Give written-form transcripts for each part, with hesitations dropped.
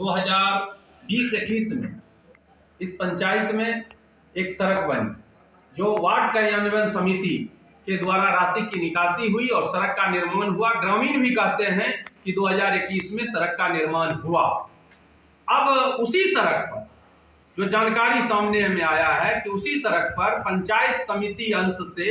2020-21 में इस पंचायत में एक सड़क बनी, जो वार्ड कार्यान्वयन समिति के द्वारा राशि की निकासी हुई और सड़क का निर्माण हुआ। ग्रामीण भी कहते हैं कि 2021 में सड़क का निर्माण हुआ। अब उसी सड़क पर जो जानकारी सामने में आया है कि उसी सड़क पर पंचायत समिति अंश से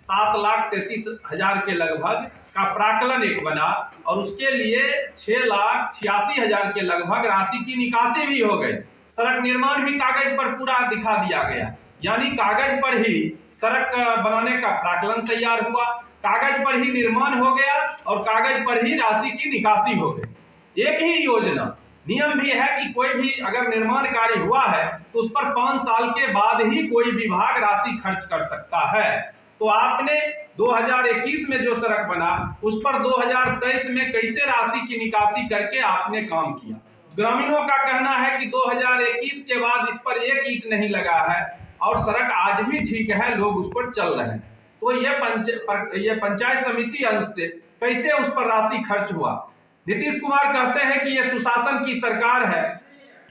7,33,000 के लगभग का प्राक्कलन एक बना और उसके लिए 6,86,000 के लगभग राशि की निकासी भी हो गई। सड़क निर्माण भी कागज पर पूरा दिखा दिया गया, यानी कागज पर ही सड़क बनाने का प्राक्कलन तैयार हुआ, कागज पर ही निर्माण हो गया और कागज पर ही राशि की निकासी हो गई। एक ही योजना। नियम भी है कि कोई भी अगर निर्माण कार्य हुआ है तो उस पर 5 साल के बाद ही कोई विभाग राशि खर्च कर सकता है। तो आपने 2021 में जो सड़क बना उस पर 2023 में कैसे राशि की निकासी करके आपने काम किया। ग्रामीणों का कहना है कि 2021 के बाद इस पर एक ईंट नहीं लगा है और सड़क आज भी ठीक है, लोग उस पर चल रहे हैं। तो ये पंचायत समिति अंश से कैसे उस पर राशि खर्च हुआ। नीतीश कुमार कहते हैं कि यह सुशासन की सरकार है,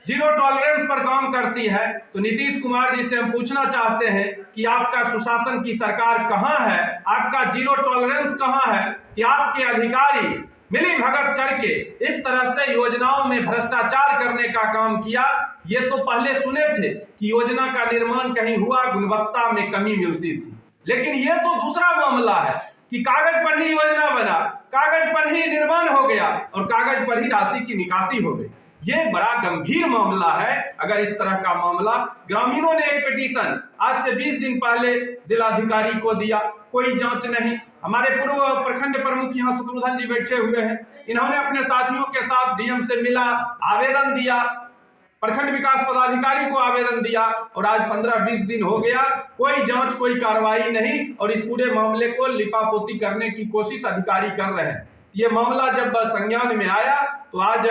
जीरो टॉलरेंस पर काम करती है। तो नीतीश कुमार जी से हम पूछना चाहते हैं कि आपका सुशासन की सरकार कहां है, आपका जीरो टॉलरेंस कहां है कि आपके अधिकारी मिली भगत करके इस तरह से योजनाओं में भ्रष्टाचार करने का काम किया। ये तो पहले सुने थे कि योजना का निर्माण कहीं हुआ, गुणवत्ता में कमी मिलती थी, लेकिन ये तो दूसरा मामला है कि कागज पर ही योजना बना, कागज पर ही निर्माण हो गया और कागज पर ही राशि की निकासी हो गई। ये बड़ा गंभीर मामला है। अगर इस तरह का मामला, ग्रामीणों ने एक पिटीशन आज से 20 दिन पहले जिलाधिकारी को दिया, कोई जांच नहीं। हमारे पूर्व प्रखंड प्रमुख यहाँ शत्रुघ्न जी बैठे हुए हैं, इन्होंने अपने साथियों के साथ डीएम से मिला, आवेदन दिया, प्रखंड विकास पदाधिकारी को आवेदन दिया और आज 15-20 दिन हो गया, कोई जांच कोई कार्रवाई नहीं और इस पूरे मामले को लिपापोती करने की कोशिश अधिकारी कर रहे हैं। ये मामला जब संज्ञान में आया तो आज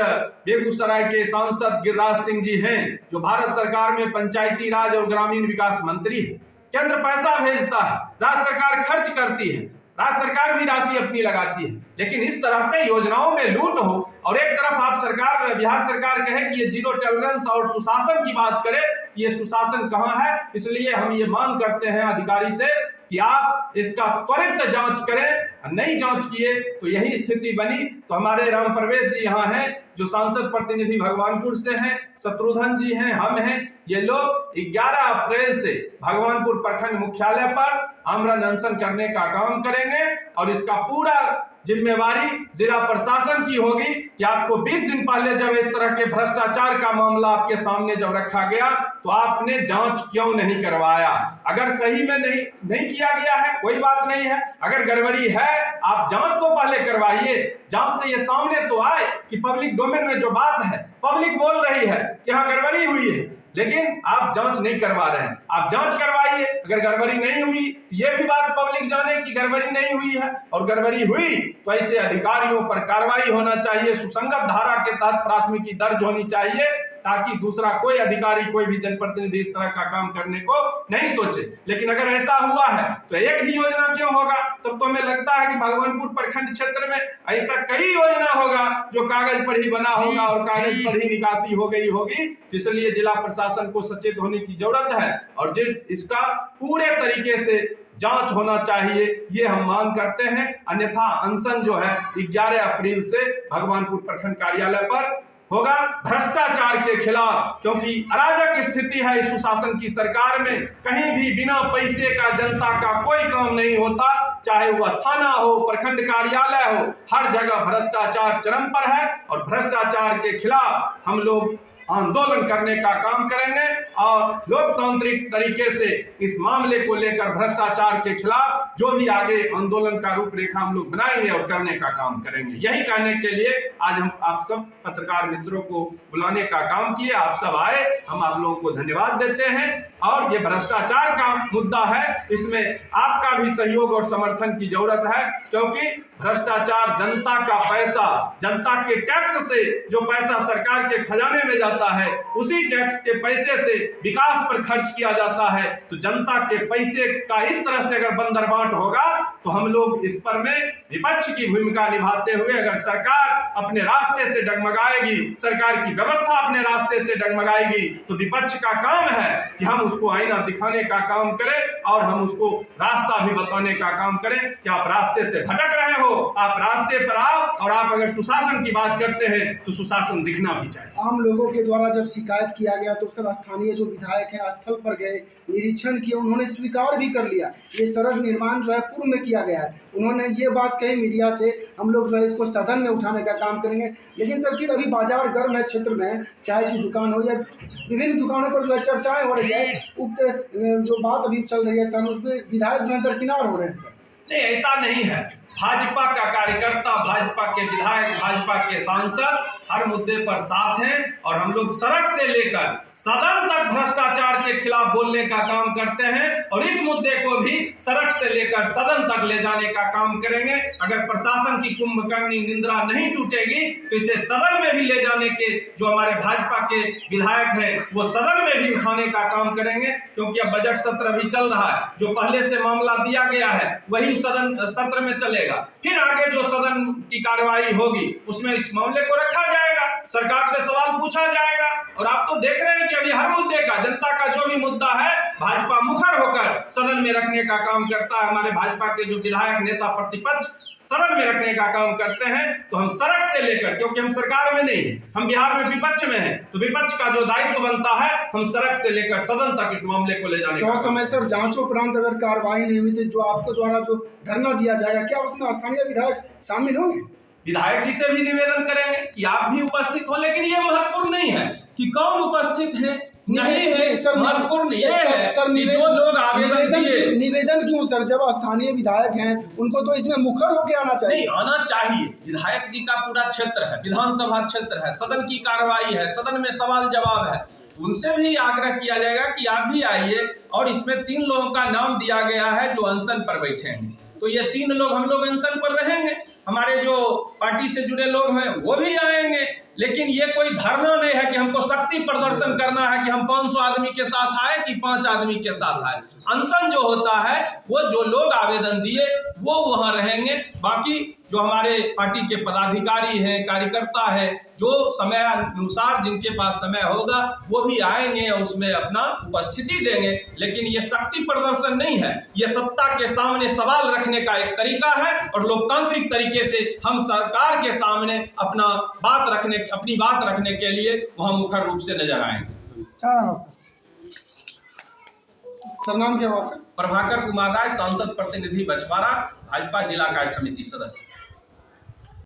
बेगूसराय के सांसद गिरिराज सिंह जी हैं, जो भारत सरकार में पंचायती राज और ग्रामीण विकास मंत्री है। केंद्र पैसा भेजता है, राज्य सरकार खर्च करती है, राज्य सरकार भी राशि अपनी लगाती है, लेकिन इस तरह से योजनाओं में लूट हो और एक तरफ आप सरकार, बिहार सरकार कहे कि ये जीरो टॉलरेंस और सुशासन की बात करे, ये सुशासन कहां है। इसलिए हम ये मांग करते हैं अधिकारी से कि आप इसका त्वरित जांच करें। नहीं जांच किए तो यही स्थिति बनी। तो हमारे राम प्रवेश जी यहाँ हैं, जो सांसद प्रतिनिधि भगवानपुर से हैं, शत्रुघ्न जी हैं, हम हैं। ये लोग 11 अप्रैल से भगवानपुर प्रखंड मुख्यालय पर आमरण अनशन करने का काम करेंगे और इसका पूरा जिम्मेवारी जिला प्रशासन की होगी कि आपको 20 दिन पहले जब इस तरह के भ्रष्टाचार का मामला आपके सामने जब रखा गया तो आपने जांच क्यों नहीं करवाया। अगर सही में नहीं किया गया है कोई बात नहीं है, अगर गड़बड़ी है आप जांच तो पहले करवाइए। जांच से ये सामने तो आए कि पब्लिक डोमेन में जो बात है, पब्लिक बोल रही है कि हाँ गड़बड़ी हुई है, लेकिन आप जांच नहीं करवा रहे हैं। आप जांच करवाइए, अगर गड़बड़ी नहीं हुई तो ये भी बात पब्लिक जाने कि गड़बड़ी नहीं हुई है, और गड़बड़ी हुई तो ऐसे अधिकारियों पर कार्रवाई होना चाहिए, सुसंगत धारा के तहत प्राथमिकी दर्ज होनी चाहिए, ताकि दूसरा कोई अधिकारी, कोई भी जनप्रतिनिधि इस तरह का काम करने को नहीं सोचे। लेकिन अगर ऐसा हुआ है तो एक ही योजना क्यों होगा। तब तो हमें लगता है कि भगवानपुर प्रखंड क्षेत्र में ऐसा कई योजना होगा जो कागज पर ही बना होगा और कागज पर ही निकासी हो गई होगी। इसलिए जिला प्रशासन को सचेत होने की जरूरत है और इसका पूरे तरीके से जांच होना चाहिए, ये हम मांग करते हैं। अन्यथा अनशन जो है 11 अप्रैल से भगवानपुर प्रखंड कार्यालय पर होगा भ्रष्टाचार के खिलाफ, क्योंकि अराजक स्थिति है इस सुशासन की सरकार में। कहीं भी बिना पैसे का जनता का कोई काम नहीं होता, चाहे वह थाना हो, प्रखंड कार्यालय हो, हर जगह भ्रष्टाचार चरम पर है और भ्रष्टाचार के खिलाफ हम लोग आंदोलन करने का काम करेंगे और लोकतांत्रिक तरीके से इस मामले को लेकर भ्रष्टाचार के खिलाफ जो भी आगे आंदोलन का रूपरेखा हम लोग बनाएंगे और करने का काम करेंगे। यही कहने के लिए आज हम आप सब पत्रकार मित्रों को बुलाने का काम किए। आप सब आए, हम आप लोगों को धन्यवाद देते हैं। और ये भ्रष्टाचार का मुद्दा है, इसमें आपका भी सहयोग और समर्थन की जरूरत है, क्योंकि भ्रष्टाचार जनता का पैसा, जनता के टैक्स से जो पैसा सरकार के खजाने में जाता है, उसी टैक्स के पैसे से विकास पर खर्च किया जाता है। तो जनता के पैसे का इस तरह से अगर बंदरबाट होगा तो हम लोग इस पर में विपक्ष की भूमिका निभाते हुए अगर सरकार अपने रास्ते से डगमगाएगी, सरकार की व्यवस्था अपने रास्ते से डगमगाएगी, तो विपक्ष का काम है कि हम उसको आईना दिखाने का काम करें और हम उसको रास्ता भी बताने का काम करें कि आप रास्ते से भटक रहे हो, आप रास्ते पर आओ, और आप अगर सुशासन की बात करते हैं तो सुशासन दिखना भी चाहिए। आम लोगों के द्वारा जब शिकायत किया गया तो सर स्थानीय जो विधायक हैं स्थल पर गए, निरीक्षण किए, उन्होंने स्वीकार भी कर लिया ये सड़क निर्माण जो है पूर्व में किया गया है। उन्होंने ये बात कही मीडिया से, हम लोग जो है इसको सदन में उठाने का काम करेंगे। लेकिन सर फिर अभी बाजार गर्म है, क्षेत्र में चाय की दुकान हो या विभिन्न दुकानों पर जो है चर्चाएं हो रही है, उक्त जो बात अभी चल रही है सर, उसमें विधायक जो है दरकिनार हो रहे हैं सर। नहीं, ऐसा नहीं है। भाजपा का कार्यकर्ता, भाजपा के विधायक, भाजपा के सांसद हर मुद्दे पर साथ हैं और हम लोग सड़क से लेकर सदन तक भ्रष्टाचार के खिलाफ बोलने का काम करते हैं और इस मुद्दे को भी सड़क से लेकर सदन तक ले जाने का काम करेंगे। अगर प्रशासन की कुंभकर्णी निंद्रा नहीं टूटेगी तो इसे सदन में भी ले जाने के जो हमारे भाजपा के विधायक हैं वो सदन में भी उठाने का काम करेंगे, क्योंकि अब बजट सत्र भी चल रहा है। जो पहले से मामला दिया गया है वही सदन सत्र में चलेगा, फिर आगे जो सदन की कार्रवाई होगी उसमें इस मामले को रखा जाएगा, सरकार से सवाल पूछा जाएगा। और आप तो देख रहे हैं कि अभी हर मुद्दे का, जनता का जो भी मुद्दा है, भाजपा मुखर होकर सदन में रखने का काम करता है। हमारे भाजपा के जो विधायक, नेता, प्रतिपक्ष सदन में रखने का काम करते हैं। तो हम सड़क से लेकर, क्योंकि हम सरकार में नहीं, हम बिहार में विपक्ष में हैं, तो विपक्ष का जो दायित्व बनता है हम सड़क से लेकर सदन तक इस मामले को ले जाने का। समय सर जांचोपरांत अगर कार्रवाई नहीं हुई थी, जो आपके द्वारा जो धरना दिया जाएगा, क्या उसमें स्थानीय विधायक शामिल होंगे? विधायक जी से भी निवेदन करेंगे कि आप भी उपस्थित हो, लेकिन ये महत्वपूर्ण नहीं है कि कौन उपस्थित है नहीं है सर। महत्वपूर्ण ये है सर जो लोग आवेदन दिए। निवेदन क्यों सर? जब स्थानीय विधायक हैं उनको तो इसमें मुखर होकर आना चाहिए। नहीं, आना चाहिए। विधायक जी का पूरा क्षेत्र है, विधानसभा क्षेत्र है, सदन की कार्रवाई है, सदन में सवाल जवाब है, उनसे भी आग्रह किया जाएगा कि आप भी आइए। और इसमें 3 लोगों का नाम दिया गया है जो अनशन पर बैठेंगे, तो ये 3 लोग, हम लोग अनशन पर रहेंगे, हमारे जो पार्टी से जुड़े लोग हैं वो भी आएंगे। लेकिन ये कोई धरना नहीं है कि हमको शक्ति प्रदर्शन करना है कि हम 500 आदमी के साथ आए कि 5 आदमी के साथ आए। अनशन जो होता है वो जो लोग आवेदन दिए वो वहां रहेंगे, बाकी जो हमारे पार्टी के पदाधिकारी हैं, कार्यकर्ता है, जो समय अनुसार जिनके पास समय होगा वो भी आएंगे और उसमें अपना उपस्थिति देंगे। लेकिन ये शक्ति प्रदर्शन नहीं है, ये सत्ता के सामने सवाल रखने का एक तरीका है और लोकतांत्रिक तरीके से हम सरकार के सामने अपनी बात रखने के लिए वहां मुखर रूप से नजर आएंगे। सर नाम क्या हुआ? प्रभाकर कुमार राय, सांसद प्रतिनिधि बछवाड़ा, भाजपा जिला कार्य समिति सदस्य।